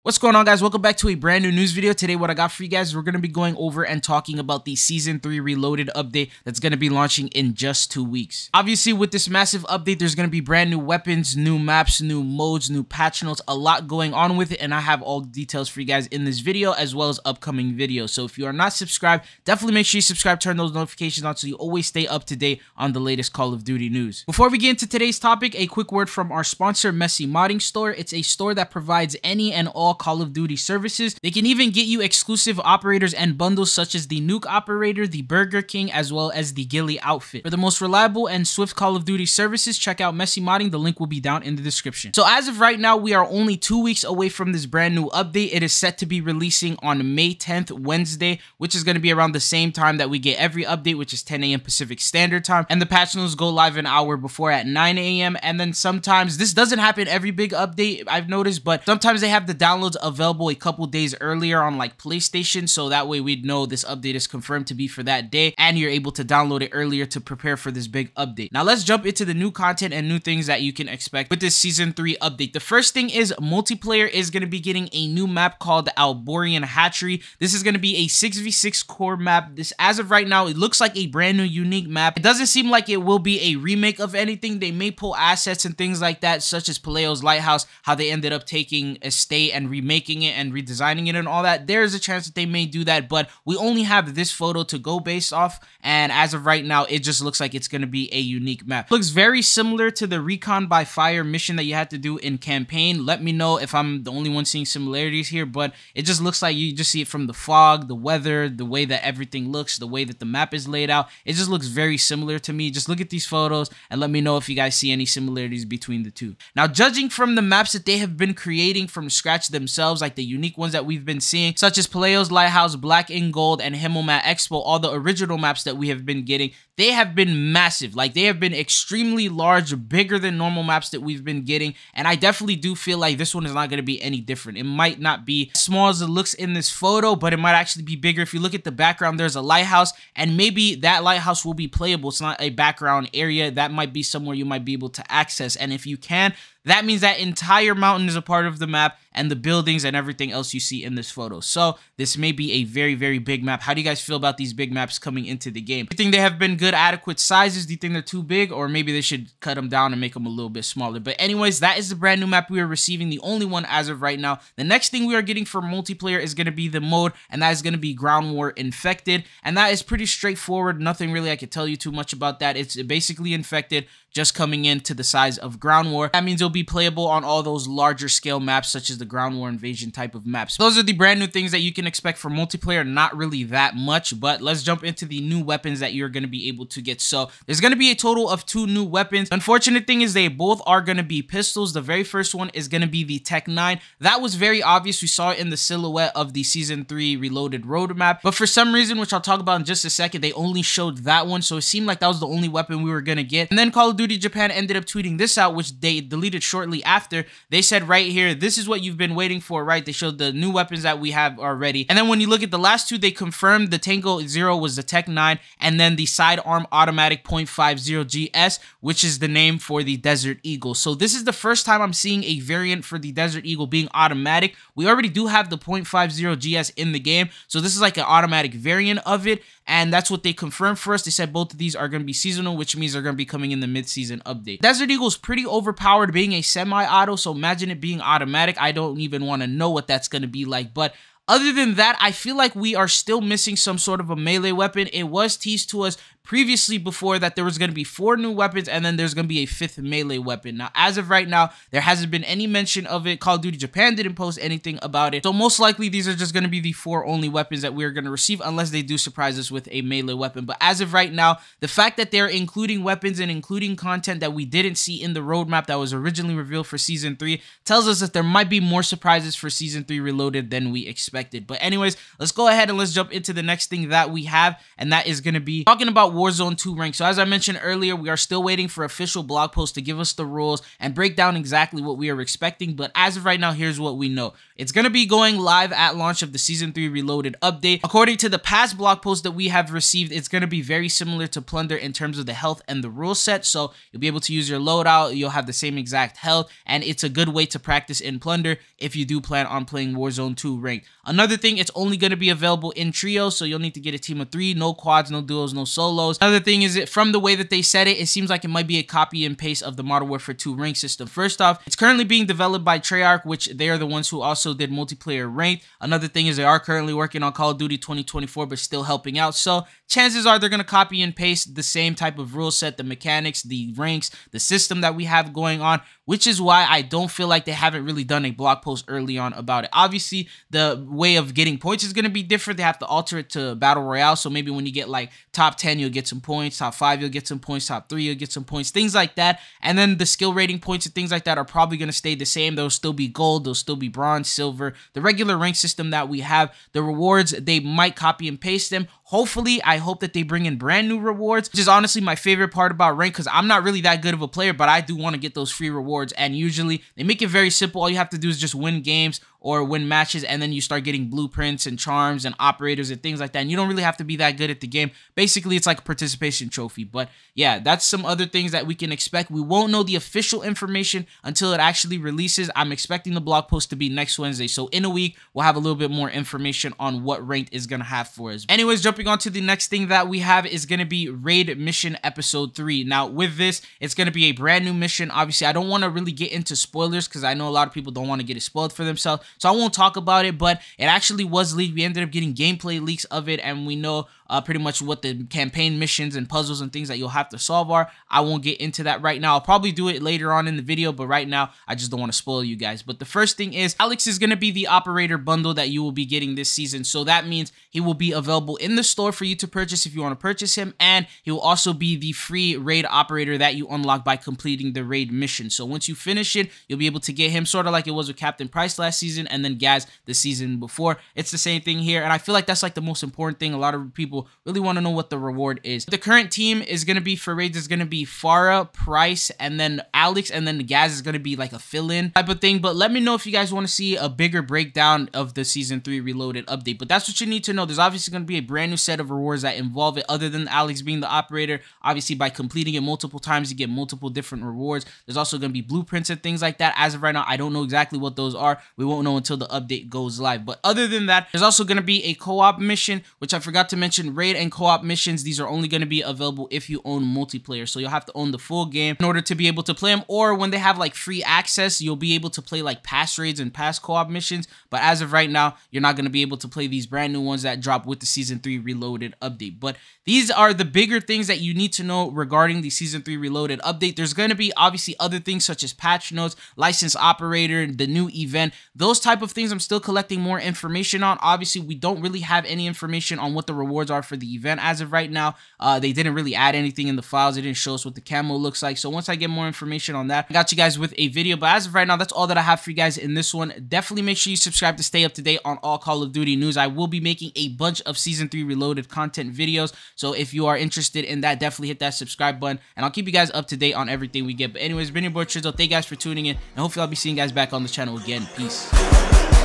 What's going on, guys? Welcome back to a brand new news video. Today what I got for you guys, we're going to be going over and talking about the Season 3 Reloaded update that's going to be launching in just 2 weeks. Obviously, with this massive update, there's going to be brand new weapons, new maps, new modes, new patch notes, a lot going on with it, and I have all the details for you guys in this video as well as upcoming videos. So if you are not subscribed, definitely make sure you subscribe, turn those notifications on so you always stay up to date on the latest Call of Duty news. Before we get into today's topic, a quick word from our sponsor, Messy Modding Store. It's a store that provides any and all Call of Duty services. They can even get you exclusive operators and bundles such as the Nuke Operator, the Burger King, as well as the Ghillie outfit. For the most reliable and swift Call of Duty services, check out Messy Modding. The link will be down in the description. So as of right now, we are only 2 weeks away from this brand new update. It is set to be releasing on May 10th, Wednesday, which is going to be around the same time that we get every update, which is 10 a.m. Pacific Standard Time. And the patch notes go live an hour before at 9 a.m. And then sometimes, this doesn't happen every big update, I've noticed, but sometimes they have the downloads available a couple days earlier on like PlayStation, so that way we'd know this update is confirmed to be for that day and you're able to download it earlier to prepare for this big update. Now let's jump into the new content and new things that you can expect with this Season 3 update. The first thing is multiplayer is going to be getting a new map called Alboran Hatchery. This is going to be a 6v6 core map. This, as of right now, it looks like a brand new unique map. It doesn't seem like it will be a remake of anything. They may pull assets and things like that, such as Paleo's Lighthouse, how they ended up taking Estate and remaking it and redesigning it and all that. There's a chance that they may do that, but we only have this photo to go based off, and as of right now, it just looks like it's going to be a unique map. It looks very similar to the Recon by Fire mission that you had to do in campaign. Let me know if I'm the only one seeing similarities here, but it just looks like you just see it from the fog, the weather, the way that everything looks, the way that the map is laid out. It just looks very similar to me. Just look at these photos and let me know if you guys see any similarities between the two. Now, judging from the maps that they have been creating from scratch themselves, like the unique ones that we've been seeing, such as Paleo's Lighthouse, Black in Gold, and Himmelmat Expo, all the original maps that we have been getting, they have been massive. Like, they have been extremely large, bigger than normal maps that we've been getting, and I definitely do feel like this one is not going to be any different. It might not be as small as it looks in this photo, but it might actually be bigger. If you look at the background, there's a lighthouse, and maybe that lighthouse will be playable. It's not a background area. That might be somewhere you might be able to access, and if you can, that means that entire mountain is a part of the map and the buildings and everything else you see in this photo. So this may be a very, very big map. How do you guys feel about these big maps coming into the game? Do you think they have been good, adequate sizes? Do you think they're too big? Or maybe they should cut them down and make them a little bit smaller. But anyways, that is the brand new map we are receiving, the only one as of right now. The next thing we are getting for multiplayer is going to be the mode, and that is going to be Ground War Infected. And that is pretty straightforward. Nothing really I could tell you too much about that. It's basically Infected, just coming in to the size of Ground War. That means it'll be playable on all those larger scale maps, such as the Ground War Invasion type of maps. Those are the brand new things that you can expect for multiplayer. Not really that much, but let's jump into the new weapons that you're going to be able to get. So there's going to be a total of 2 new weapons. Unfortunate thing is they both are going to be pistols. The very first one is going to be the Tech 9. That was very obvious. We saw it in the silhouette of the Season 3 Reloaded roadmap, but for some reason, which I'll talk about in just a second, they only showed that one, so it seemed like that was the only weapon we were going to get. And then Call of Duty Japan ended up tweeting this out, which they deleted shortly after. They said right here, this is what you've been waiting for, right? They showed the new weapons that we have already. And then when you look at the last two, they confirmed the Tango 0 was the Tech 9, and then the Sidearm Automatic .50 GS, which is the name for the Desert Eagle. So this is the first time I'm seeing a variant for the Desert Eagle being automatic. We already do have the .50 GS in the game, so this is like an automatic variant of it, and that's what they confirmed for us. They said both of these are going to be seasonal, which means they're going to be coming in the mid-season update. Desert Eagle is pretty overpowered being a semi-auto, so imagine it being automatic. I don't even want to know what that's going to be like, but other than that, I feel like we are still missing some sort of a melee weapon. It was teased to us previously before that there was going to be 4 new weapons and then there's going to be a 5th melee weapon. Now, as of right now, there hasn't been any mention of it. Call of Duty Japan didn't post anything about it. So most likely these are just going to be the 4 only weapons that we're going to receive unless they do surprise us with a melee weapon. But as of right now, the fact that they're including weapons and including content that we didn't see in the roadmap that was originally revealed for Season 3 tells us that there might be more surprises for Season 3 Reloaded than we expected. But anyways, let's go ahead and let's jump into the next thing that we have, and that is going to be talking about Warzone 2 Ranked. So as I mentioned earlier, we are still waiting for official blog posts to give us the rules and break down exactly what we are expecting. But as of right now, here's what we know. It's going to be going live at launch of the Season 3 Reloaded update. According to the past blog post that we have received, it's going to be very similar to Plunder in terms of the health and the rule set. So you'll be able to use your loadout, you'll have the same exact health, and it's a good way to practice in Plunder if you do plan on playing Warzone 2 Ranked. Another thing, it's only going to be available in trios, so you'll need to get a team of 3, no quads, no duos, no solos. Another thing is that from the way that they said it, it seems like it might be a copy and paste of the Modern Warfare 2 rank system. First off, it's currently being developed by Treyarch, which they are the ones who also did multiplayer ranked. Another thing is they are currently working on Call of Duty 2024, but still helping out. So chances are they're going to copy and paste the same type of rule set, the mechanics, the ranks, the system that we have going on, which is why I don't feel like they haven't really done a blog post early on about it. Obviously, the way of getting points is going to be different. They have to alter it to Battle Royale, so maybe when you get like top 10, you'll get some points, top 5, you'll get some points, top 3, you'll get some points, things like that. And then the skill rating points and things like that are probably going to stay the same. They'll still be gold, they'll still be bronze, silver, the regular rank system that we have. The rewards, they might copy and paste them. Hopefully, I hope that they bring in brand new rewards, which is honestly my favorite part about Rank, because I'm not really that good of a player, but I do want to get those free rewards. And usually, they make it very simple. All you have to do is just win games or win matches, and then you start getting blueprints and charms and operators and things like that. And you don't really have to be that good at the game. Basically, it's like a participation trophy. But yeah, that's some other things that we can expect. We won't know the official information until it actually releases. I'm expecting the blog post to be next Wednesday. So in a week, we'll have a little bit more information on what Ranked is going to have for us. Anyways, jumping on to the next thing that we have is going to be Raid Mission Episode 3. Now, with this, it's going to be a brand new mission. Obviously, I don't want to really get into spoilers because I know a lot of people don't want to get it spoiled for themselves. So I won't talk about it, but it actually was leaked. We ended up getting gameplay leaks of it, and we know pretty much what the campaign missions and puzzles and things that you'll have to solve are. I won't get into that right now. I'll probably do it later on in the video, but right now, I just don't want to spoil you guys. But the first thing is, Alex is going to be the operator bundle that you will be getting this season. So that means he will be available in the store for you to purchase if you want to purchase him, and he will also be the free raid operator that you unlock by completing the raid mission. So once you finish it, you'll be able to get him sort of like it was with Captain Price last season and then Gaz the season before. It's the same thing here, and I feel like that's like the most important thing. A lot of people really want to know what the reward is. The current team is going to be for raids is going to be Farah, Price, and then Alex, and then the Gaz is going to be like a fill-in type of thing. But let me know if you guys want to see a bigger breakdown of the Season 3 Reloaded update. But that's what you need to know. There's obviously going to be a brand new set of rewards that involve it other than Alex being the operator. Obviously, by completing it multiple times, you get multiple different rewards. There's also going to be blueprints and things like that. As of right now, I don't know exactly what those are. We won't know until the update goes live. But other than that, there's also going to be a co-op mission, which I forgot to mention. Raid and co-op missions, these are only going to be available if you own multiplayer. So you'll have to own the full game in order to be able to play them, or when they have like free access, you'll be able to play like past raids and past co-op missions. But as of right now, you're not going to be able to play these brand new ones that drop with the Season 3 Reloaded update. But these are the bigger things that you need to know regarding the Season 3 Reloaded update. There's going to be obviously other things such as patch notes, licensed operator, the new event, those type of things I'm still collecting more information on. Obviously, we don't really have any information on what the rewards are for the event as of right now. They didn't really add anything in the files. They didn't show us what the camo looks like. So once I get more information on that, I got you guys with a video. But as of right now, that's all that I have for you guys in this one. Definitely make sure you subscribe to stay up to date on all Call of Duty news. I will be making a bunch of Season 3 Reloaded content videos. So if you are interested in that, definitely hit that subscribe button, and I'll keep you guys up to date on everything we get. But anyways, been your boy Trizzo. Thank you guys for tuning in, and hopefully I'll be seeing you guys back on the channel again. Peace.